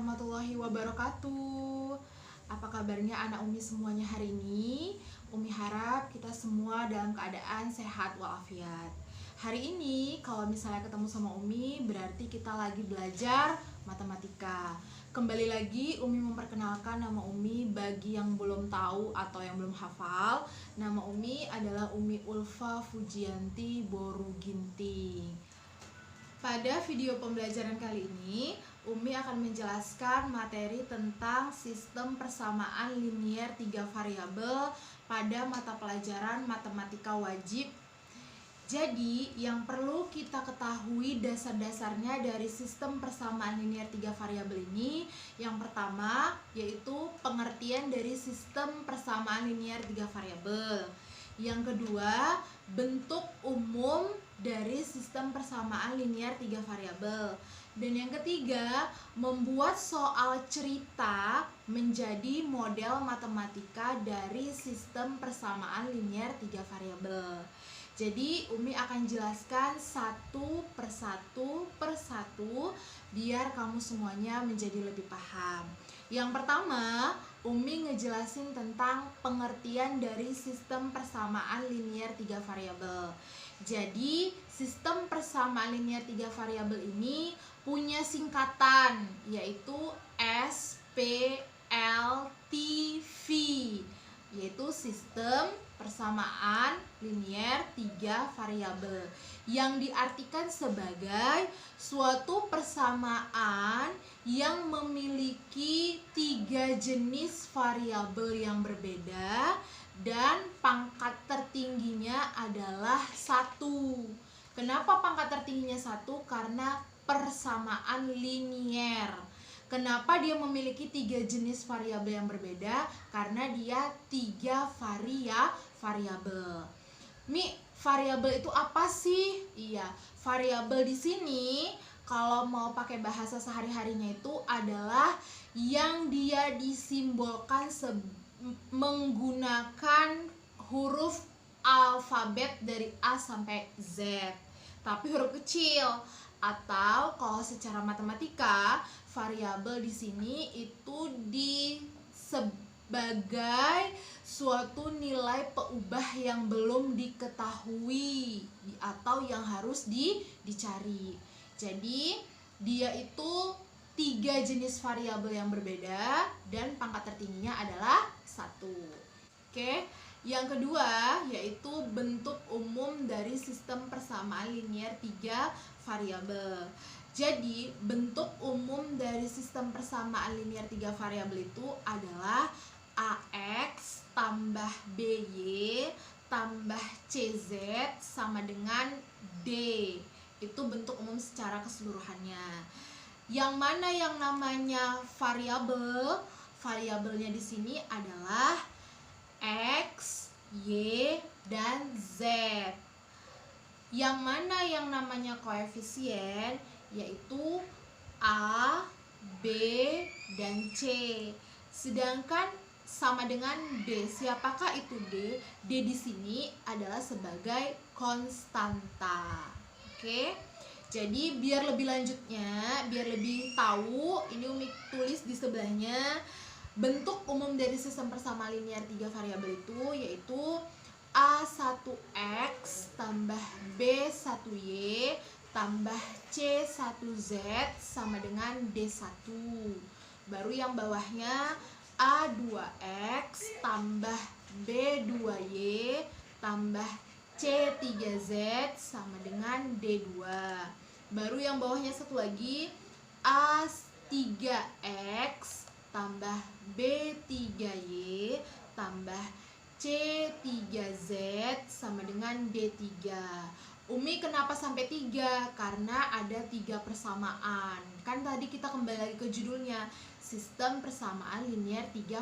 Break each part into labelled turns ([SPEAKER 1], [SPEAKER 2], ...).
[SPEAKER 1] warahmatullahi wabarakatuh. Apa kabarnya anak Umi semuanya hari ini? Umi harap kita semua dalam keadaan sehat walafiat. Hari ini kalau misalnya ketemu sama Umi berarti kita lagi belajar matematika. Kembali lagi Umi memperkenalkan nama Umi bagi yang belum tahu atau yang belum hafal. Nama Umi adalah Umi Ulfa Fujianti Boruginting. Pada video pembelajaran kali ini, Umi akan menjelaskan materi tentang sistem persamaan linier 3 variabel pada mata pelajaran matematika wajib. Jadi, yang perlu kita ketahui dasar-dasarnya dari sistem persamaan linier 3 variabel ini, yang pertama yaitu pengertian dari sistem persamaan linier 3 variabel. Yang kedua, bentuk umum dari sistem persamaan linier 3 variabel. Dan yang ketiga, membuat soal cerita menjadi model matematika dari sistem persamaan linier 3 variabel. Jadi Umi akan jelaskan satu persatu biar kamu semuanya menjadi lebih paham. Yang pertama, Umi ngejelasin tentang pengertian dari sistem persamaan linier 3 variabel. Jadi, sistem persamaan linier 3 variabel ini punya singkatan yaitu SPLTV, yaitu sistem persamaan linier 3 variabel, yang diartikan sebagai suatu persamaan yang memiliki 3 jenis variabel yang berbeda dan pangkat tertingginya adalah 1. Kenapa pangkat tertingginya 1? Karena persamaan linier. Kenapa dia memiliki 3 jenis variabel yang berbeda? Karena dia 3 variabel. Variabel itu apa sih? Iya, variabel di sini kalau mau pakai bahasa sehari-harinya itu adalah yang dia disimbolkan menggunakan huruf alfabet dari A sampai Z, tapi huruf kecil. Atau kalau secara matematika, variabel di sini itu sebagai suatu nilai peubah yang belum diketahui atau yang harus dicari. Jadi dia itu 3 jenis variabel yang berbeda dan pangkat tertingginya adalah 1. Oke, yang kedua yaitu bentuk umum dari sistem persamaan linier 3 variabel. Jadi, bentuk umum dari sistem persamaan linier 3 variabel itu adalah AX tambah BY tambah CZ sama dengan D. Itu bentuk umum secara keseluruhannya. Yang mana yang namanya variabel? Variabelnya di sini adalah X, Y, dan Z. Yang mana yang namanya koefisien? Yaitu A, B, dan C. Sedangkan sama dengan D. Siapakah itu D? D di sini adalah sebagai konstanta. Oke. Jadi biar lebih lanjutnya, biar lebih tahu, ini Umi tulis di sebelahnya. Bentuk umum dari sistem persamaan linier 3 variabel itu yaitu A1X tambah B1Y tambah C1Z sama dengan D1. Baru yang bawahnya A2X tambah B2Y tambah C3Z sama dengan D2. Baru yang bawahnya satu lagi A3X tambah B3Y tambah C3Z sama dengan D3. Umi kenapa sampai 3? Karena ada 3 persamaan. Kan tadi kita kembali lagi ke judulnya, sistem persamaan linier 3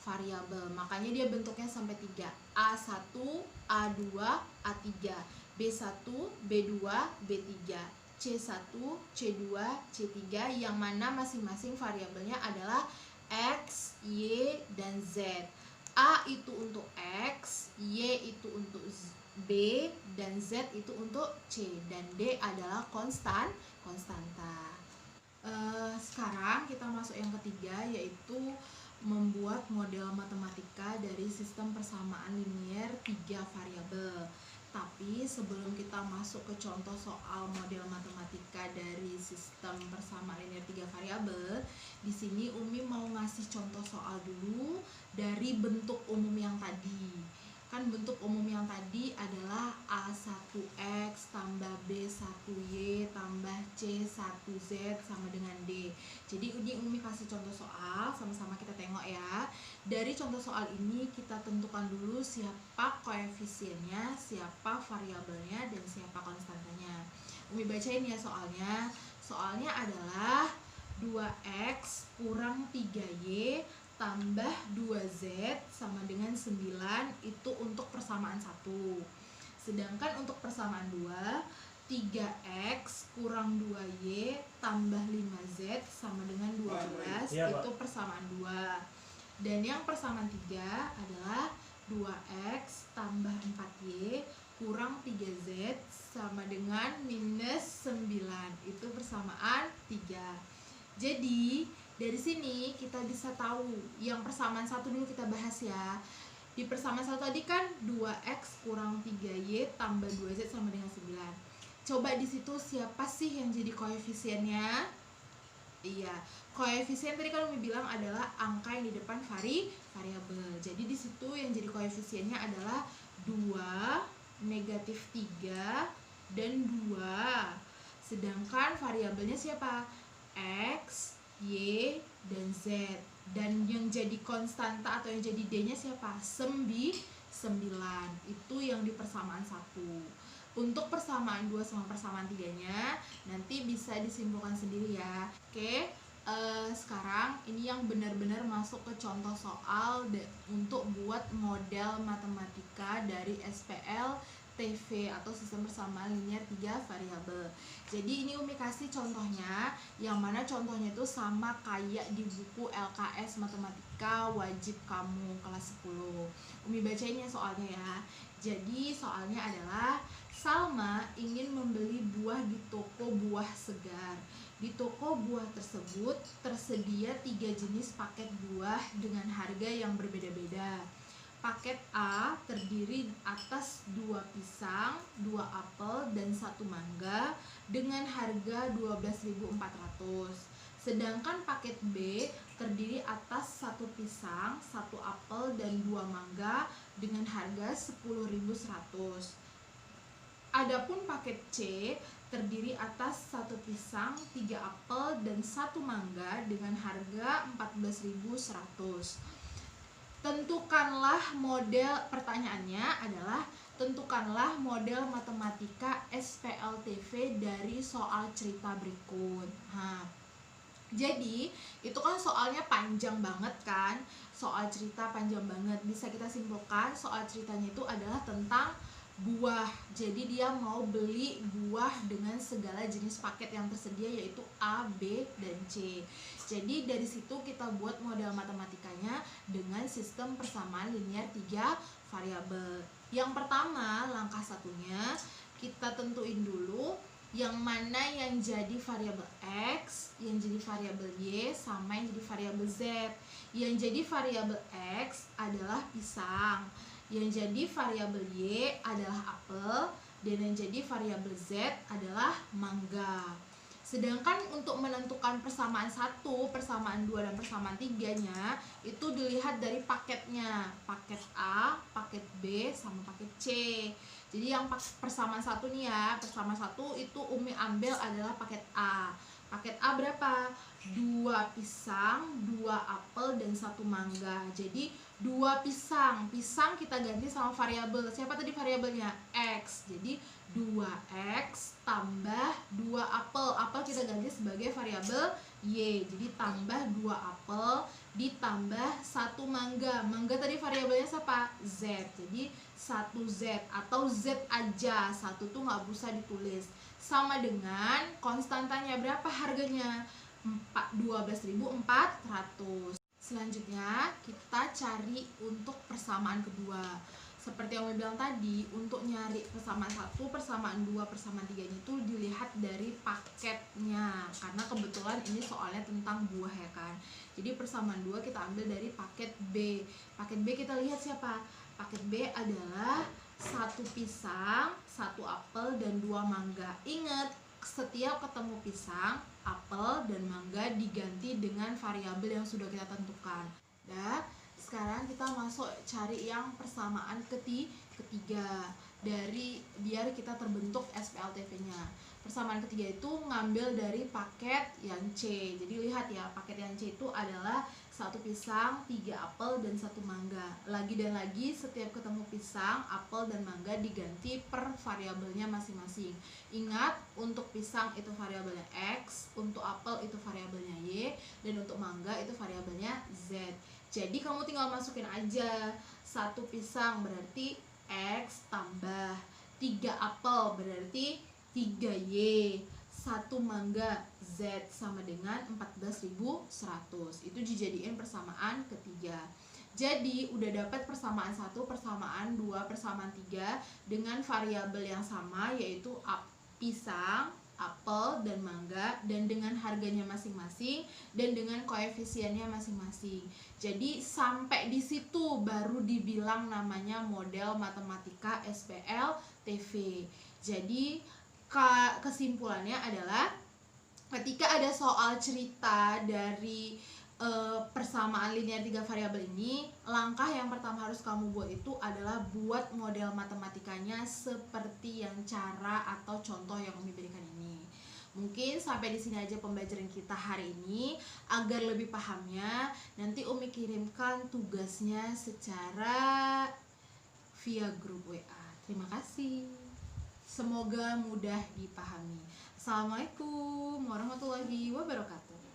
[SPEAKER 1] variabel. Makanya dia bentuknya sampai 3. A1, A2, A3, B1, B2, B3, C1, C2, C3, yang mana masing-masing variabelnya adalah X, Y, dan Z. A itu untuk X, Y itu untuk B, dan Z itu untuk C, dan D adalah konstanta. Sekarang kita masuk yang ketiga, yaitu membuat model matematika dari sistem persamaan linear 3 variabel. Tapi sebelum kita masuk ke contoh soal model matematika dari sistem persamaan linear 3 variabel, di sini Umi mau ngasih contoh soal dulu dari bentuk umum yang tadi. Kan bentuk umum yang tadi adalah A1X tambah B1Y tambah C1Z sama dengan D. Jadi ini Umi kasih contoh soal, sama-sama kita tengok ya. Dari contoh soal ini kita tentukan dulu siapa koefisiennya, siapa variabelnya, dan siapa konstantanya. Umi bacain ya soalnya. Soalnya adalah 2X kurang 3Y tambah 2Z sama dengan 9, itu untuk persamaan 1. Sedangkan untuk persamaan 2, 3X kurang 2Y tambah 5Z sama dengan 12, itu persamaan 2. Dan yang persamaan 3 adalah 2X tambah 4Y kurang 3Z sama dengan minus 9, itu persamaan 3. Jadi dari sini kita bisa tahu yang persamaan 1 dulu kita bahas ya. Di persamaan 1 tadi kan 2X kurang 3Y tambah 2Z sama dengan 9. Coba di situ siapa sih yang jadi koefisiennya? Iya, koefisien tadi kan Umi bilang adalah angka yang di depan variabel. Jadi di situ yang jadi koefisiennya adalah 2, negatif 3, dan 2. Sedangkan variabelnya siapa? X, Y, dan Z. Dan yang jadi konstanta atau yang jadi D-nya siapa? 9. Itu yang di persamaan 1. Untuk persamaan 2 sama persamaan 3-nya nanti bisa disimpulkan sendiri ya. Oke, sekarang ini yang benar-benar masuk ke contoh soal untuk buat model matematika dari SPL TV atau sistem persamaan linear 3 variabel. Jadi ini Umi kasih contohnya, yang mana contohnya itu sama kayak di buku LKS Matematika Wajib Kamu kelas 10. Umi bacain ya soalnya ya. Jadi soalnya adalah Salma ingin membeli buah di toko buah segar. Di toko buah tersebut tersedia 3 jenis paket buah dengan harga yang berbeda-beda. Paket A terdiri atas 2 pisang, 2 apel, dan 1 mangga dengan harga 12.400. Sedangkan paket B terdiri atas 1 pisang, 1 apel, dan 2 mangga dengan harga 10.100. Adapun paket C terdiri atas 1 pisang, 3 apel, dan 1 mangga dengan harga 14.100. Tentukanlah model, pertanyaannya adalah tentukanlah model matematika SPLTV dari soal cerita berikut. Jadi itu kan soalnya panjang banget kan, soal cerita panjang banget. Bisa kita simpulkan soal ceritanya itu adalah tentang buah. Jadi dia mau beli buah dengan segala jenis paket yang tersedia, yaitu A, B, dan C. Jadi dari situ kita buat model matematikanya dengan sistem persamaan linear 3 variabel. Yang pertama, langkah satunya kita tentuin dulu yang mana yang jadi variabel X, yang jadi variabel Y, sama yang jadi variabel Z. Yang jadi variabel X adalah pisang, yang jadi variabel Y adalah apel, dan yang jadi variabel Z adalah mangga. Sedangkan untuk menentukan persamaan 1, persamaan 2, dan persamaan 3-nya itu dilihat dari paketnya. Paket A, paket B, sama paket C. Jadi yang persamaan 1 nih ya, persamaan 1 itu Umi ambil adalah paket A. Paket A berapa? 2 pisang, 2 apel, dan 1 mangga. Jadi 2 pisang. Pisang kita ganti sama variabel. Siapa tadi variabelnya? X. Jadi 2X tambah 2 apel. Apel kita ganti sebagai variabel Y. Jadi tambah 2 apel ditambah 1 mangga. Mangga tadi variabelnya siapa? Z. Jadi 1Z atau Z aja. 1 tuh nggak usah ditulis. Sama dengan konstantanya berapa harganya? 12.400. Selanjutnya kita cari untuk persamaan kedua. seperti yang Umi bilang tadi, untuk nyari persamaan 1, persamaan 2, persamaan 3 itu dilihat dari paketnya. Karena kebetulan ini soalnya tentang buah ya kan. Jadi persamaan 2 kita ambil dari paket B. Paket B kita lihat siapa? Paket B adalah 1 pisang, 1 apel, dan 2 mangga. Ingat, setiap ketemu pisang, apel, dan mangga diganti dengan variabel yang sudah kita tentukan. Dah, sekarang kita masuk cari yang persamaan ketiga dari biar kita terbentuk SPLTV-nya. Persamaan ketiga itu ngambil dari paket yang C. Jadi lihat ya, paket yang C itu adalah 1 pisang, 3 apel, dan 1 mangga. Lagi dan lagi setiap ketemu pisang, apel, dan mangga diganti per variabelnya masing-masing. Ingat, untuk pisang itu variabelnya X, untuk apel itu variabelnya Y, dan untuk mangga itu variabelnya Z. Jadi kamu tinggal masukin aja, 1 pisang berarti X tambah 3 apel berarti 3Y, 1 mangga Z sama dengan 14.100. Itu dijadiin persamaan ketiga. Jadi udah dapat persamaan 1, persamaan 2, persamaan 3 dengan variabel yang sama, yaitu pisang, apel, dan mangga, dan dengan harganya masing-masing dan dengan koefisiennya masing-masing. Jadi sampai di situ baru dibilang namanya model matematika SPL TV. Jadi kesimpulannya adalah ketika ada soal cerita dari persamaan linear 3 variabel ini, langkah yang pertama harus kamu buat itu adalah buat model matematikanya seperti yang cara atau contoh yang Umi berikan ini. Mungkin sampai di sini aja pembelajaran kita hari ini. Agar lebih pahamnya, nanti Umi kirimkan tugasnya secara via grup WA. Terima kasih. Semoga mudah dipahami. Assalamualaikum warahmatullahi wabarakatuh.